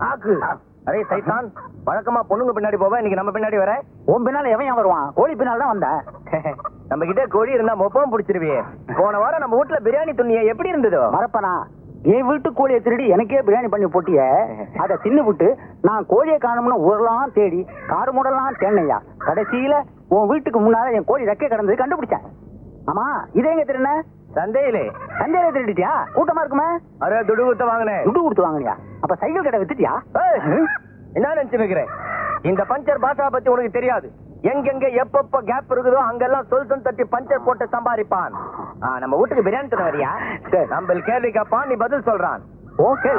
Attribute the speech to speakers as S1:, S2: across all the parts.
S1: ஆக்கு. அரே சைத்தான், வழக்கமா பொண்ணுங்க பின்னாடி போவ, இன்னைக்கு நம்ம பின்னாடி வர.
S2: உன் பின்னால எவன் வருவான்? கோழி பின்னால தான் வந்த.
S1: நம்ம கிட்ட கோழி இருந்தா மொப்பம் பிடிச்சிருவியே. போன வாரம் நம்ம வீட்டுல பிரியாணி துண்ணிய எப்படி இருந்ததோ
S2: மறப்பனா? என் வீட்டு கோழியை திருடி எனக்கே பிரியாணி பண்ணி போட்டிய. அதை தின்னு விட்டு நான் கோழியை காணும்னு ஊரெல்லாம் தேடி காடு மூடலாம் தேனையா. கடைசியில உன் வீட்டுக்கு முன்னால என் கோழி ரெக்கை கிடந்தது கண்டுபிடிச்சேன். ஆமா, இதே எங்க திருண்ண?
S1: சந்தையிலே.
S2: சந்தையில திருடிட்டியா? கூட்டமா இருக்குமே.
S1: அரே துடு கொடுத்து வாங்கினேன்.
S2: துடு கொடுத்து வாங்கினியா? அப்ப சைக்கிள் கடை வித்துட்டியா?
S1: என்ன நினைச்சுக்கிறேன்? இந்த பஞ்சர் பாஷா பத்தி உனக்கு தெரியாது. எங்கெங்க எப்பப்ப கேப் இருக்குதோ அங்கெல்லாம் சொல் தட்டி பஞ்சர் போட்டு சம்பாதிப்பான். நம்ம வீட்டுக்கு பிரியாணி தர வரியா? நம்ம கேள்வி கேட்பான், நீ பதில் சொல்றான்.
S2: ஓகே.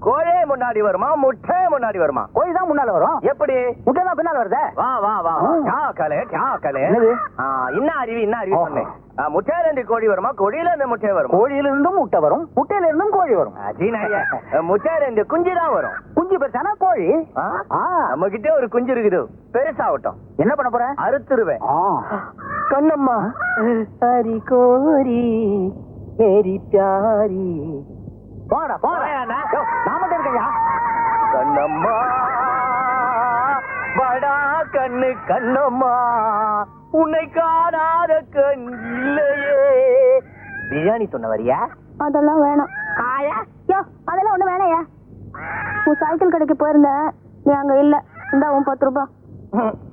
S1: கோழி முன்னாடி வருமா முட்டை முன்னாடி வருமா?
S2: கோழி தான் முன்னால வரும்.
S1: எப்படி?
S2: முட்டை தான் பின்னால வருதே.
S1: வா வா வா. என்ன அறிவு சொன்னேன். முட்டையில இருந்து கோழி வருமா, கோழியில இருந்து முட்டை வரும்?
S2: கோழியில இருந்தும் முட்டை வரும், முட்டையில இருந்தும் கோழி வரும்.
S1: முட்டையில இருந்து குஞ்சு தான் வரும்.
S2: குஞ்சு பெருசானா கோழி.
S1: நம்ம கிட்ட ஒரு குஞ்சு இருக்குது, பெருசாகட்டும்.
S2: என்ன பண்ண போற?
S1: அறுத்துருவேன்.
S2: கண்ணம்மா ஹரி கோரி மேரி பியாரி. போடா போடா, நான் மட்டும் இருக்கையா?
S1: கண்ணம்மா படா கண்ணு கண்ணம்மா, உன்னை காணாத கண் இல்லையே. பிரியாணி சொன்ன வரியா?
S3: அதெல்லாம் வேணாம். அதெல்லாம் ஒண்ணு வேணையா? உன் சைக்கிள் கடைக்கு போயிருந்தேன், நீ அங்க இல்ல. இந்தா உன் 10 ரூபாய்.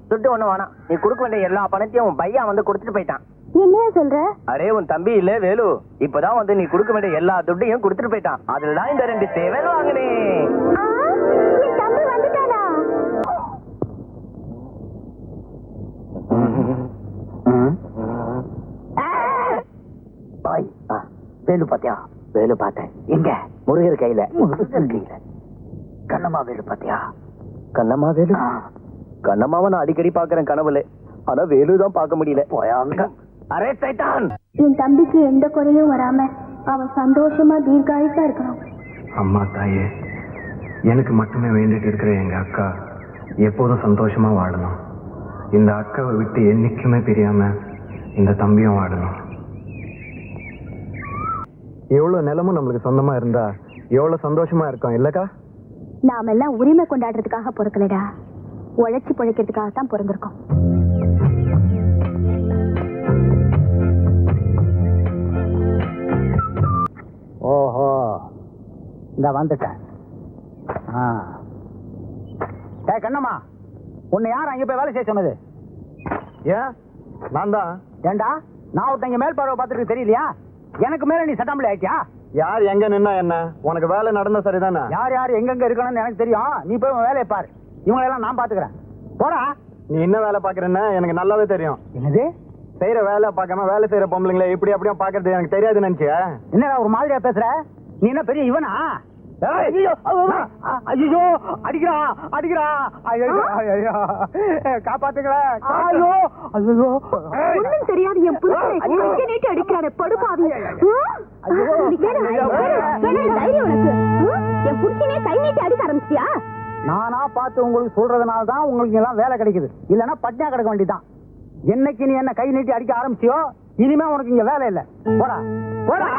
S1: துட்டு ஒண்ணு வேணாம். நீ கொடுக்க வேண்டிய எல்லா பணத்தையும் உன் பையன் வந்து கொடுத்துட்டு போயிட்டான்.
S3: என்னையா சொல்ற?
S1: அரே உன் தம்பி இல்ல வேலு, இப்பதான் வந்து நீ கொடுக்க வேண்டிய எல்லா துட்டையும் கொடுத்துட்டு போயிட்டான். அதுலதான் இந்த 2 சேவல் வாங்கினேன்.
S3: தம்பி வந்துட்டானா?
S2: வேலு பாத்தியா? வேலு பார்த்தேன். எங்க? முருகர் கையில. முருகர் கையில. கண்ணம்மா வேலு பாத்தியா?
S1: கண்ணம்மா வேலு? கண்ணம்மாவை நான் அடிக்கடி பாக்குறேன் கனவுல, ஆனா வேலுதான் பார்க்க முடியல. அரே சைத்தான்,
S3: என் தம்பிக்கு எந்த குறையும் வராம அவன் சந்தோஷமா தீர்காயுசா இருக்கணும்.
S4: அம்மா தாயே, எனக்கு மட்டுமே வேண்டிட்டு இருக்கிற எங்க அக்கா எப்போதும் சந்தோஷமா வாழணும். இந்த அக்காவை விட்டு என்னைக்குமே பிரியாம இந்த தம்பியும் வாழணும். எவ்வளவு நிலமும் நம்மளுக்கு சொந்தமா இருந்தா எவ்வளவு சந்தோஷமா இருக்கும் இல்லக்கா?
S3: நாம எல்லாம் உரிமை கொண்டாடுறதுக்காக பிறக்கலடா, உழைச்சி பிழைக்கிறதுக்காகத்தான் பிறந்திருக்கோம்.
S2: ஓஹோ, இந்த வந்துட்டேன். கண்ணம்மா, உன்னை யார் அங்க போய் வேலை செய்ய சொன்னது?
S4: ஏன்? நான் தான்.
S2: ஏண்டா, நான் ஒருத்தங்க மேல் பார்வை பார்த்துட்டு தெரியலையா? எனக்கு மேல நீ சட்டாமலே ஆயிட்டியா?
S4: யார் எங்க நின்னா என்ன? உனக்கு வேலை நடந்தா சரிதானே?
S2: யார் யார் எங்கெங்க இருக்கணும்னு எனக்கு தெரியும். நீ போய் உன் வேலையை பாரு, இவங்களெல்லாம் நான் பாத்துக்கிறேன். போடா.
S4: நீ என்ன வேலை பாக்குறேன்னு எனக்கு நல்லாவே தெரியும்.
S2: என்னது?
S4: செய்யற வேலை பார்க்காம வேலை செய்யற பொம்பளைங்களை இப்படி அப்படியே பாக்குறது எனக்கு தெரியாது நினைச்சியா?
S2: என்னடா ஒரு மாதிரியா பேசுற? நீ என்ன பெரிய இவனா? ஐயோ அடிக்கிறா அடிக்கிறா, காப்பாத்துங்களா? ஐயோ ஐயோ,
S3: ஒண்ணும் தெரியாது என் புருஷனை கையை நீட்டி அடிக்கிறானே படுபாவி. என் புருஷனே கை நீட்டி அடிக்க ஆரம்பிச்சியா?
S2: நானா பார்த்து உங்களுக்கு சொல்றதுனால தான் உங்களுக்கு எல்லாம் வேலை கிடைக்குது, இல்லன்னா பட்னியா கிடக்க வேண்டியதான். என்னைக்கு நீ என்ன கை நீட்டி அடிக்க ஆரம்பிச்சியோ இனிமே உனக்கு இங்க வேலை இல்ல. போடா போடா.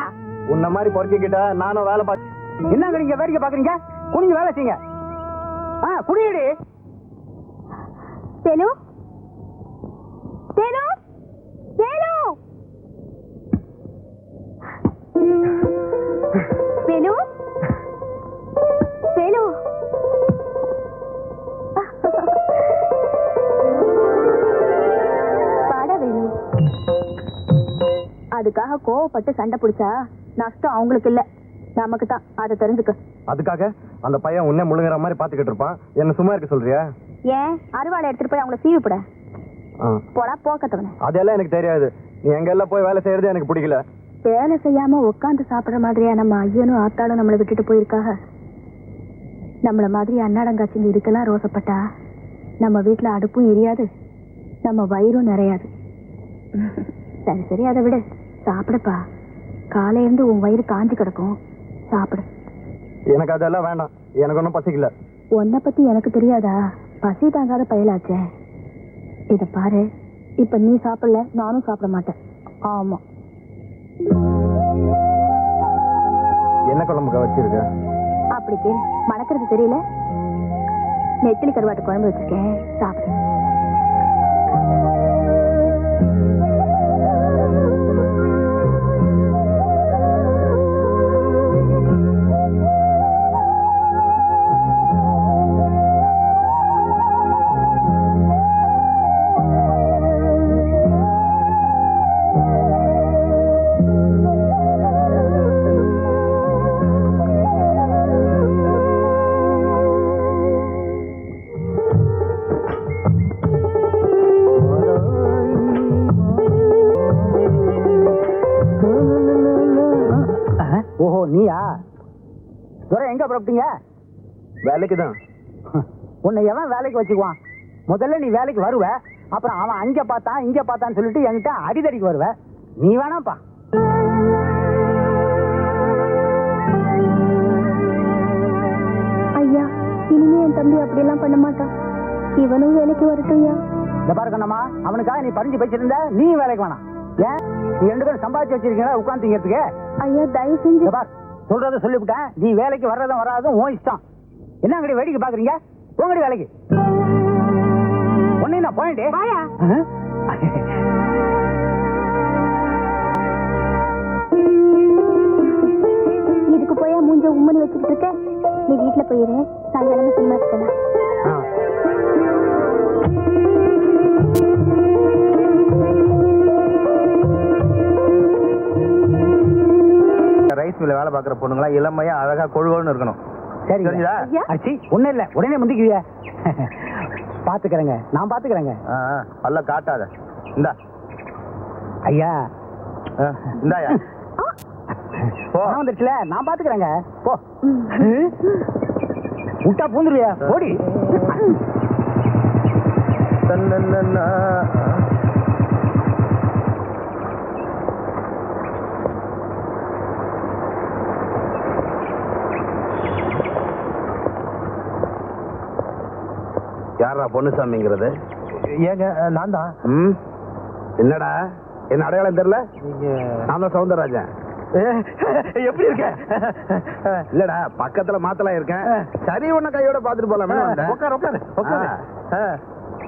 S4: உன்ன மாதிரி பொறுக்கிக்கிட்ட நானும் வேலை பார்த்து
S2: என்னங்க நீங்க வேடிக்கை பாக்குறீங்க? குனிஞ்சு வேலை செய்யுங்க. குடியடி.
S3: வேலு வேலு வேலு வேலு வேலு. பாட வேலு. அதுக்காக கோவப்பட்டு சண்டை பிடிச்சா நஷ்டம் அவங்களுக்கு இல்ல, நமக்கு தான். அதை தெரிஞ்சுக்க.
S4: அதுக்காக அந்த பையன் உன்னை முழுங்குற மாதிரி பாத்துக்கிட்டு இருப்பான், என்ன சும்மா இருக்க சொல்றியா?
S3: ஏன் அறுவாளை எடுத்துட்டு போய் அவங்கள சீவிப்பட போடா போக்கத்தவன.
S4: அதெல்லாம் எனக்கு தெரியாது. நீ எங்க எல்லாம் போய் வேலை செய்யறது எனக்கு பிடிக்கல.
S3: வேலை செய்யாம உட்காந்து சாப்பிடுற மாதிரியா நம்ம ஐயனும் ஆத்தாளும் நம்மளை விட்டுட்டு போயிருக்காக? நம்மள மாதிரி அன்னாடங்காட்சிங்க இதுக்கெல்லாம் ரோசப்பட்டா நம்ம வீட்டுல அடுப்பும் எரியாது, நம்ம வயிறும் நிறையாது. சரி சரி, அதை விட சாப்பிடுப்பா. காலையில இருந்து உன் வயிறு காஞ்சி கிடக்கும், சாப்பிடு.
S4: எனக்கு அதெல்லாம் வேண்டாம், எனக்கு ஒன்றும் பசிக்கல.
S3: உன்னை பத்தி எனக்கு தெரியாதா? பசி தாங்காத பயலாச்சே. இத பாரு, இப்ப நீ சாப்பிடல, நானும் சாப்பிட மாட்டேன். ஆமா.
S4: என்ன குழம்புக்கா வச்சிருக்க?
S3: அப்படி கேளு. மணக்கிறது தெரியல. நெத்திலி கருவாட்டு குழம்பு வச்சிருக்கேன், சாப்பிடு.
S2: ஓஹோ, நீயா? துரை, எங்க புறப்பட்டீங்க?
S4: வேலைக்கு தான்.
S2: உன்னை எவன் வேலைக்கு வச்சுக்குவான்? முதல்ல நீ வேலைக்கு வருவ, அப்புறம் அவன் அங்க பார்த்தான் இங்க பார்த்தான்னு சொல்லிட்டு என்கிட்ட அடிதடிக்கு வருவ. நீ வேணாப்பா.
S3: ஐயா, இனிமே என் தம்பி அப்படியெல்லாம் பண்ண மாட்டான். இவனும் வேலைக்கு வரட்டும்.
S2: இந்த பாரு கண்ணம்மா, அவனுக்காக நீ பறிஞ்சு வச்சிருந்த, நீ வேலைக்கு வேணாம். ஏன்? நீ 2 பேரும் சம்பாதிச்சு வச்சிருக்கீங்களா உட்காந்துங்கிறதுக்கு?
S3: ஐயா, தயவு செஞ்சு
S2: பார், சொல்றத சொல்லிவிட்டேன். நீ வேலைக்கு வர்றதும் வராதும் உன் இஷ்டம். என்ன அங்கடி வேடிக்கை பாக்குறீங்க? உங்கடி வேலைக்கு ஒன்னு நான் போயிட்டு
S3: இதுக்கு போய் மூஞ்ச உம்மனி வச்சுக்கிட்டு இருக்க. நீ வீட்டுல போயிரு, சாயங்காலமா சினிமாக்கு போலாம்.
S1: ரைஸ் மில்ல வேலை பாக்குற பொண்ணுங்களா இளமையா அழகா கொழுகோன்னு இருக்கணும்.
S2: சரி,
S1: தெரிஞ்சுதா?
S2: அச்சி, ஒண்ணும் இல்ல, உடனே முந்திக்குவிய. பாத்துக்கிறேங்க, நான் பாத்துக்கிறேங்க.
S1: அல்ல காட்டாத. இந்தா
S2: ஐயா,
S1: இந்தாயா
S2: பணம் வந்துருச்சுல, நான் பாத்துக்கிறேங்க. போ, விட்டா பூந்துருவியா? ஓடி.
S1: யாரா பொன்னுசாமிங்கிறது? ஏங்க, நான் தான்.
S4: என்னடா, என்ன அடையாளம் தெரியல? நான் தான் சவுந்தரராஜன்.
S1: எப்படி இருக்க?
S4: இல்லடா, பக்கத்துல மாத்தலாம் இருக்கேன். சரி, உன்ன கையோட பாத்துட்டு போலாமே.
S1: உட்காரு உட்காரு உட்காரு.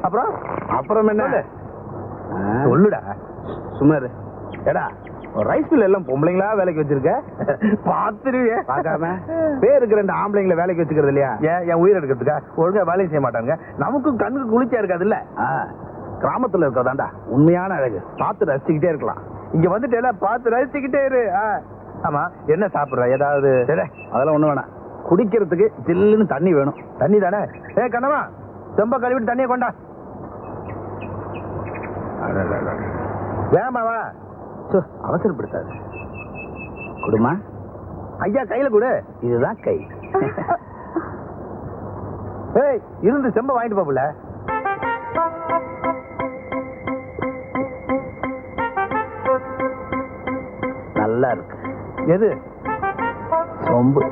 S1: அப்புறம்
S4: அப்புறம் என்ன
S1: சொல்லுடா.
S4: சுமார் ஏடா, ரைஸ் மில் எல்லாம் பொம்பளைங்களா வேலைக்கு வச்சிருக்க?
S1: பாத்துருவியே
S4: பாக்காம பேருக்கு 2 ஆம்பளைங்களை வேலைக்கு வச்சுக்கிறது இல்லையா?
S1: ஏன் என் உயிர் எடுக்கிறதுக்கா? ஒழுங்கா வேலையை செய்ய மாட்டாங்க. நமக்கும் கண்ணுக்கு குளிச்சா இருக்காது இல்ல?
S4: கிராமத்துல இருக்கதாண்டா உண்மையான அழகு. பார்த்து ரசிச்சுக்கிட்டே இருக்கலாம்.
S1: இங்க வந்துட்டு எல்லாம் பார்த்து ரசிச்சுக்கிட்டே இரு. ஆமா, என்ன சாப்பிடுற? ஏதாவது?
S4: அதெல்லாம் ஒண்ணு வேணாம். குடிக்கிறதுக்கு ஜில்லுன்னு தண்ணி வேணும்.
S1: தண்ணி தானே? கண்ணமா, செம்ப கழுவிட்டு தண்ணியை கொண்டா. வேமாவா,
S4: அவசரப்படுத்தாது. குடுமா
S1: ஐயா, கையில கொடு.
S4: இதுதான் கை.
S1: இருந்து செம்ப வாங்கிட்டு போகல.
S4: நல்லா இருக்கு.
S1: எது?
S4: சொம்பு.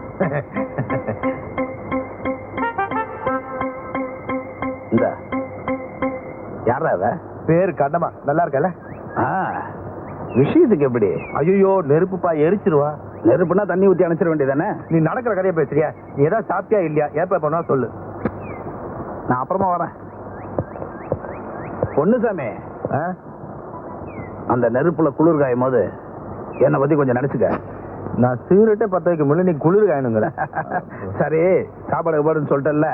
S4: இந்த யாரா அவ?
S1: பேரு கண்ணமா. நல்லா இருக்கல?
S4: விஷயத்துக்கு எப்படி?
S1: ஐயோ, நெருப்புப்பா, எரிச்சிருவா.
S4: நெருப்புனா தண்ணி ஊத்தி அணைச்சிட வேண்டியதானே?
S1: நீ நடக்கிற கதையை பேசுறியா? நீ ஏதாவது சாப்பிட்டியா இல்லையா? ஏப்ப பண்ணா சொல்லு,
S4: நான் அப்புறமா வரேன். பொன்னுசாமி, அந்த நெருப்புல குளிர் காயும் போது என்னை பத்தி கொஞ்சம் நினைச்சுக்க.
S1: நான் சிகரெட்டே 10 வைக்க முடியல, நீ குளிர் காயணுங்கிற.
S4: சரி, சாப்பாடு பாடுன்னு சொல்லிட்டேன்ல,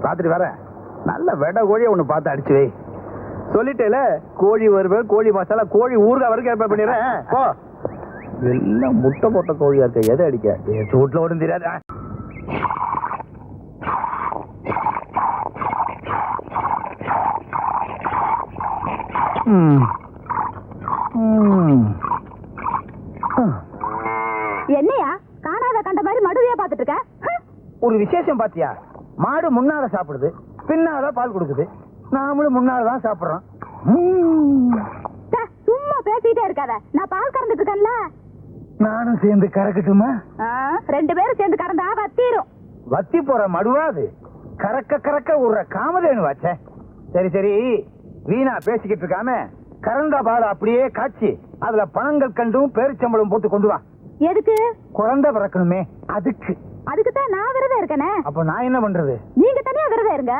S4: ராத்திரி வரேன். நல்ல வெட கோழியை ஒண்ணு பார்த்து அடிச்சு வை.
S1: சொல்லிட்டேல, கோழி வறுவல், கோழி மசாலா, கோழி ஊறுகாய் வரைக்கும் ஏற்பாடு பண்ணிடுறேன். போ. எல்லாம் முட்டை போட்ட கோழியா இருக்க, எதை அடிக்க? சூட்ல ஒன்றும் தெரியாது.
S3: என்னையா காணாத கண்ட மாதிரி மடுவையா பாத்துட்டு இருக்க?
S1: ஒரு விசேஷம் பாத்தியா? மாடு முன்னால சாப்பிடுது, பின்னால பால் கொடுக்குது. நாமளும் முன்னாலதான் சாப்பிடுறோம்.
S3: சும்மா பேசிட்டே இருக்காத, நான் பால் கறந்துட்டு இருக்கேன்ல.
S1: நானும் சேர்ந்து கறக்கட்டுமா?
S3: 2 பேரும் சேர்ந்து கறந்தா வத்திரும்.
S1: வத்தி போற மடுவாது, கறக்க கறக்க விடுற காமதேனு வாச்சே. சரி சரி, வீணா பேசிக்கிட்டு இருக்காம கறந்த பால் அப்படியே காய்ச்சி அதுல பணங்கள் கண்டும் பேரிச்சம்பளம் போட்டு கொண்டு வா.
S3: எதுக்கு?
S1: குழந்தை பிறக்கணுமே, அதுக்கு.
S3: அதுக்கு தான் நான் விரதம் இருக்கனே.
S2: அப்ப நான் என்ன பண்றது?
S3: நீங்க தனியா விரதம் இருங்க.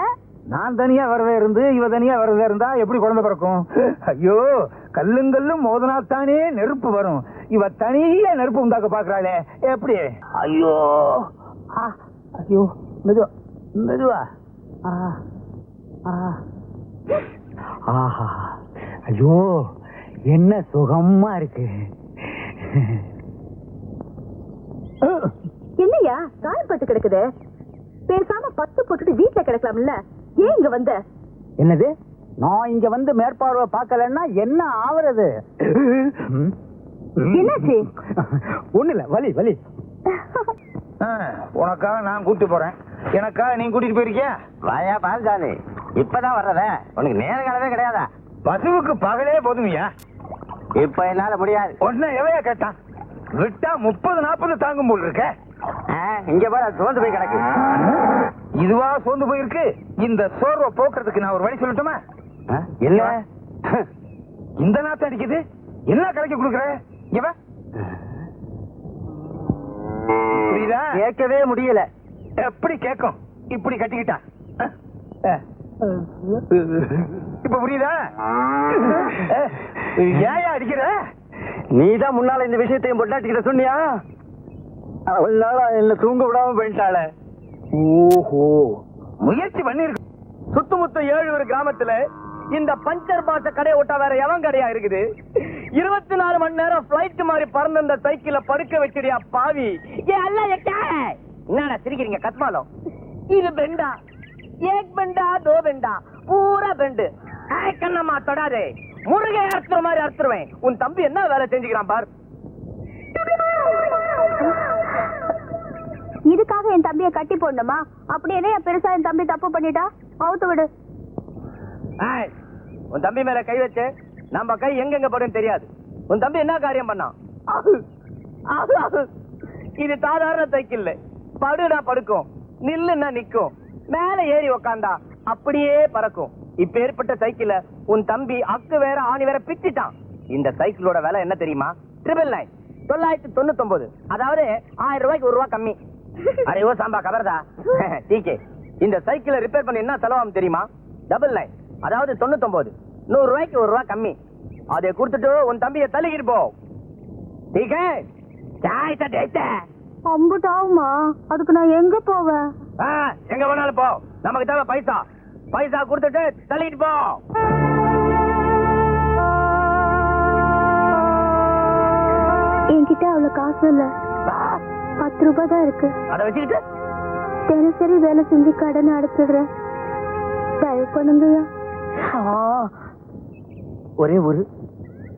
S2: நான் தனியா விரதம் இருந்து இவ தனியா விரதம் இருந்தா எப்படி குழந்தை பிறக்கும்? ஐயோ, கல்லுங்கல்லும் மோதனாத்தானே நெருப்பு வரும். இவ தனியா நெருப்பு உண்டாக்க பாக்குறாளே, எப்படி? ஐயோ ஐயோ, மெதுவா மெதுவா. ஆஹா, ஐயோ என்ன சுகமா இருக்கு.
S3: என்னையா காயப்பட்டு கிடக்குது? பேசாம 10 போட்டுட்டு வீட்டுல கிடக்கலாம்ல, ஏன் இங்க வந்த?
S2: என்னது? நான் இங்க வந்து மேற்பார்வை பார்க்கலன்னா என்ன ஆவறது?
S3: என்னாச்சு?
S2: ஒண்ணு இல்ல, வலி வலி. உனக்காக நான் கூட்டு போறேன், எனக்காக நீ கூட்டிட்டு போயிருக்கியா?
S1: வாயா பால்சாமி, இப்பதான் வர்றத உனக்கு நேரங்காலவே கிடையாதா?
S2: பசுவுக்கு பகலே போதுமையா?
S1: இப்ப என்னால முடியாது.
S2: ஒன்ன எவையா கேட்டான்? விட்டா 30-40 தாங்கும் போல் இருக்க.
S1: இங்க போய் சோர்ந்து போய் கிடக்கு.
S2: இதுவா சோர்ந்து போயிருக்கு? இந்த சோர்வை போக்குறதுக்கு நான் ஒரு வழி சொல்லட்டுமா?
S1: இல்ல,
S2: இந்த நாத்து அடிக்குது, என்ன கலக்கி கொடுக்குற? இவ புரியுதா?
S1: கேட்கவே முடியல.
S2: எப்படி கேட்கும்? இப்படி கட்டிக்கிட்டா இப்ப புரியுதா? ஏன் அடிக்கிற?
S1: நீதான் முன்னால இந்த விஷயத்தையும் பொட்டாட்டிக்கிட்ட சொன்னியா? அவளால என்ன தூங்க விடாம போயிட்டாள.
S2: ஓஹோ, முயற்சி பண்ணிருக்கு.
S1: சுத்துமுத்த 7 கிராமத்துல இந்த பஞ்சர் பாச கடையை விட்டா வேற எவன் கடையா இருக்குது? 24 மணி நேரம் பிளைட் மாதிரி பறந்த இந்த சைக்கிள படுக்க வச்சிடியா பாவி. என்னடா சிரிக்கிறீங்க கத்மாலம்? இது பெண்டா, ஏக் பெண்டா, தோ பெண்டா, பூரா பெண்டு. கண்ணம்மா தொடாதே, முருகை அறுத்துற மாதிரி அறுத்துருவேன். உன் தம்பி என்ன வேலை செஞ்சுக்கிறான் பார்.
S3: இதுக்காக என் தம்பியை கட்டி போடணுமா? அப்படி என்ன பெருசா என் தம்பி தப்பு பண்ணிட்டா? அவுத்து விடு.
S1: உன் தம்பி மேல கை வச்சு நம்ம கை எங்கெங்க படும் தெரியாது. உன் தம்பி என்ன காரியம் பண்ணான்? இது சாதாரண சைக்கிள். படுனா படுக்கும், நில்லுன்னா நிக்கும், மேல ஏறி உக்காந்தா அப்படியே பறக்கும். இப்ப ஏற்பட்ட சைக்கிள உன் தம்பி அக்கு வேற ஆணி வேற பிச்சிட்டான். இந்த சைக்கிளோட விலை என்ன தெரியுமா? 999, 999. அதாவது 1000 ரூபாய்க்கு 1 ரூபா கம்மி. அரே ஓ சாம்பா கபர்தா டீகே. இந்த சைக்கிளை ரிப்பேர் பண்ண என்ன செலவாகும் தெரியுமா? 99, அதாவது 99. 100 ரூபாய்க்கு 1 ரூபா கம்மி. அதை கொடுத்துட்டு உன் தம்பியை தள்ளிக்கிட்டு போ. டீகே, சாய் சட்டேட்ட.
S3: அம்புட்டு ஆகுமா? அதுக்கு நான் எங்க போவேன்?
S1: எங்க வேணாலும் போ, நமக்கு தேவை பைசா. பைசா கொடுத்துட்டு தள்ளிட்டு போ.
S3: என்கிட்ட அவ்வளவு காசு இல்ல, 10 ரூபாய் தான் இருக்கு.
S1: அதை வச்சுக்கிட்டு
S3: தினசரி வேலை செஞ்சு கடன் அடைச்சிடுறேன், தயவு பண்ணுங்கய்யா.
S1: ஒரே ஒரு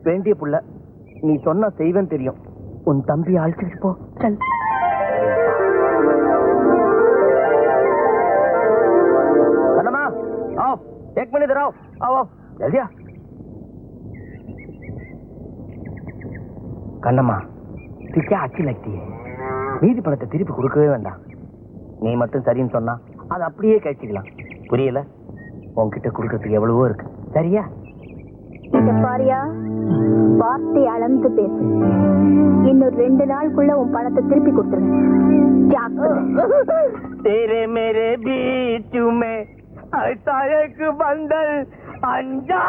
S1: வேண்டிய புள்ள, நீ சொன்ன செய்வன் தெரியும். உன் தம்பி அழைச்சிட்டு போ. சல். கண்ணம்மா, ஆஃப். एक मिनट इधर आओ. आओ आओ जल्दी आ. கண்ணம்மா, तू क्या अच्छी लगती है? மீதி பணத்தை திருப்பி கொடுக்கவே வேண்டாம். நீ மட்டும் சரின்னு சொன்னா அதை அப்படியே கழிச்சுக்கலாம். புரியல? உன்கிட்ட கொடுக்கறதுக்கு எவ்வளவோ இருக்கு. சரியா?
S3: இத பாரியா, வார்த்தை அளந்து பேசு. இன்னும் 2 நாளுக்குள்ள உன் பணத்தை திருப்பி கொடுத்துருவேன்.
S1: तेरे मेरे बीच में ऐसा एक बंधन अनजाना.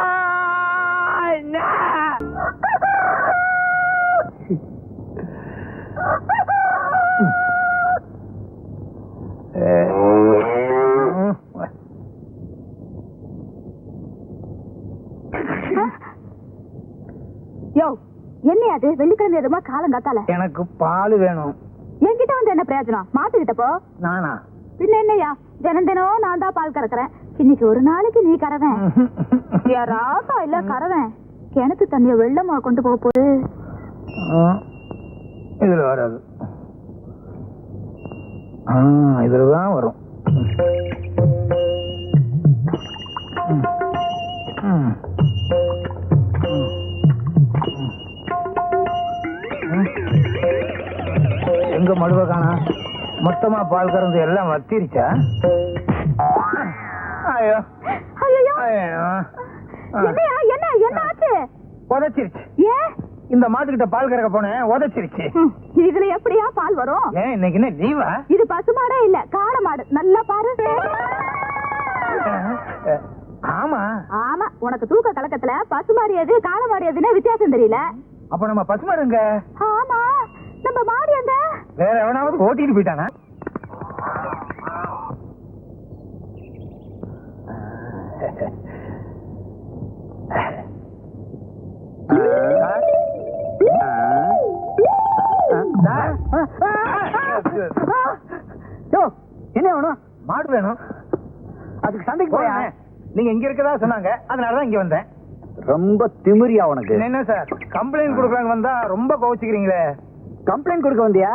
S3: யோ, என்ன அது? வெள்ளிக்கிழமை எதுமா காலங்காத்தால?
S2: எனக்கு பால் வேணும்.
S3: என்கிட்ட வந்து என்ன பிரயோஜனம்? மாத்துக்கிட்ட போ.
S2: நானா?
S3: பின்ன என்னையா, தினம் தினம் நான் தான் பால் கறக்குறேன். இன்னைக்கு ஒரு நாளைக்கு நீ கறவேன். யாராக்கா இல்ல கறவேன். கிணத்து தண்ணிய வெள்ளமா கொண்டு போக போது.
S2: இதுல வராது, இதுலதான் வரும். எங்க மடுவ காணா? மொத்தமா பால் கறந்து எல்லாம் வத்திருச்சா? ஐயோ
S3: ஐயோ,
S2: ஐயோ,
S3: என்னையா, என்ன என்ன ஆச்சு?
S2: புதைச்சிருச்சு.
S3: ஏன்
S5: இந்த மாட்டுக்கிட்ட பால் கறக்க போனேன், உதைச்சிருச்சு.
S3: இதுல எப்படியா பால் வரும்?
S5: ஏன் இன்னைக்கு என்ன லீவா?
S3: இது பசுமாடே இல்ல, காளை மாடு. நல்லா பாரு.
S5: ஆமா.
S3: ஆமா, உனக்கு தூக்க கலக்கத்துல பசுமாடு எது காளை மாடு எதுன்னு வித்தியாசம் தெரியல.
S5: அப்ப நம்ம பசுமாடுங்க.
S3: ஆமா, நம்ம மாடு எங்க?
S5: வேற எவனாவது ஓட்டிட்டு போயிட்டானா?
S2: என்ன வேணும்?
S5: மாடு வேணும்.
S2: அதுக்கு சண்டைக்கு போயா?
S5: நீங்க இங்க இருக்கதா சொன்னாங்க, அதனாலதான் இங்க வந்தேன்.
S2: ரொம்ப திமிரியா உனக்கு?
S5: என்ன சார் கம்ப்ளைண்ட் கொடுக்கலான்னு வந்தா ரொம்ப கோவிச்சுக்கிறீங்களே.
S2: கம்ப்ளைண்ட் கொடுக்க வந்தியா?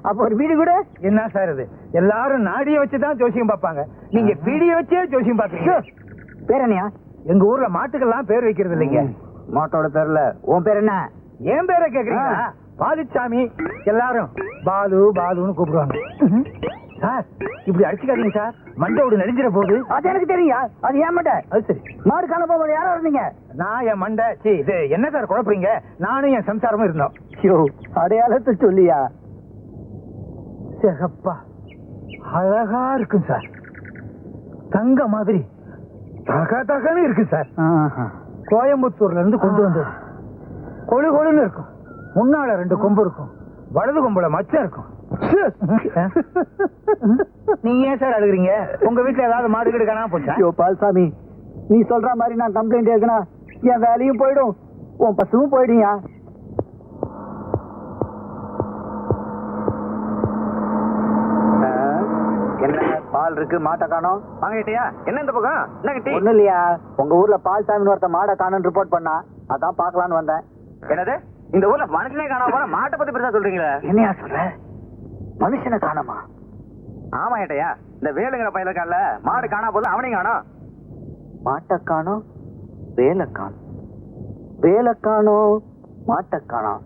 S2: அப்ப ஒரு வீடு கூட.
S5: என்ன சார் இது? எல்லாரும் நாடிய வச்சுதான் ஜோசியம் பார்ப்பாங்க, நீங்க பீடிய வச்சே ஜோசியம் பாக்குறீங்க.
S2: பேர் என்னையா?
S5: எங்க ஊர்ல மாட்டுக்கெல்லாம் பேர் வைக்கிறது இல்லைங்க.
S2: மாட்டோட பேர்ல உன் பேர் என்ன?
S5: என் பேரை கேக்குறீங்களா? பாலுச்சாமி. எல்லாரும் பாலு பாலுன்னு கூப்பிடுவாங்க. சார் இப்படி அடிச்சுக்காதீங்க சார், மண்டோடு நெடிஞ்சிட போகுது.
S2: அது எனக்கு தெரியுங்க, அது ஏன் மண்டை.
S5: அது சரி.
S2: மாடு காண போகும்போது யாரோ இருந்தீங்க?
S5: நான் என் மண்டை இது என்ன சார் குழப்பறீங்க? நானும் என் சம்சாரமும் இருந்தோம்.
S2: ஐயோ, அடையாளத்தை சொல்லியா?
S5: சிகப்பா அழகா இருக்கும் சார், தங்க மாதிரி தக தகன்னு இருக்கு சார். கோயம்புத்தூர்ல இருந்து கொண்டு வந்தது. கொழு கொழுன்னு இருக்கும். முன்னால 2 கொம்பு இருக்கும், வலது கொம்புல மச்சம் இருக்கும். நீங்க ஏன் சார் அழுகுறீங்க? உங்க வீட்டுல ஏதாவது மாடு கீடு காணாம போச்சா?
S2: ஐயோ பால்சாமி, நீ சொல்ற மாதிரி நான் கம்ப்ளைண்ட் எழுதுனா என் வேலையும் போயிடும், உன் பசுவும் போயிடுங்க. என்ன பால் இருக்கு, மாட்டை காணோம்.
S1: வாங்கிட்டியா? என்ன இந்த பக்கம் என்ன கிட்டி?
S2: ஒண்ணு இல்லையா, உங்க ஊர்ல பால்சாமின்னு ஒருத்த மாடை காணோன்னு ரிப்போர்ட் பண்ணா, அதான் பாக்கலான்னு வந்தேன்.
S1: என்னது? இந்த ஊர்ல மனுஷனே காணாம போற மாட்டை பத்தி பெருசா சொல்றீங்களே?
S2: என்னையா சொல்ற? மனுஷனை காணோமா?
S1: ஆமா ஏட்டையா, இந்த வேலுங்கிற பையல காணல, மாடு காணா போது அவனையும் காணோம்.
S2: மாட்டை காணோம், வேலை காணோம், வேலை காணோம், மாட்டை காணோம்.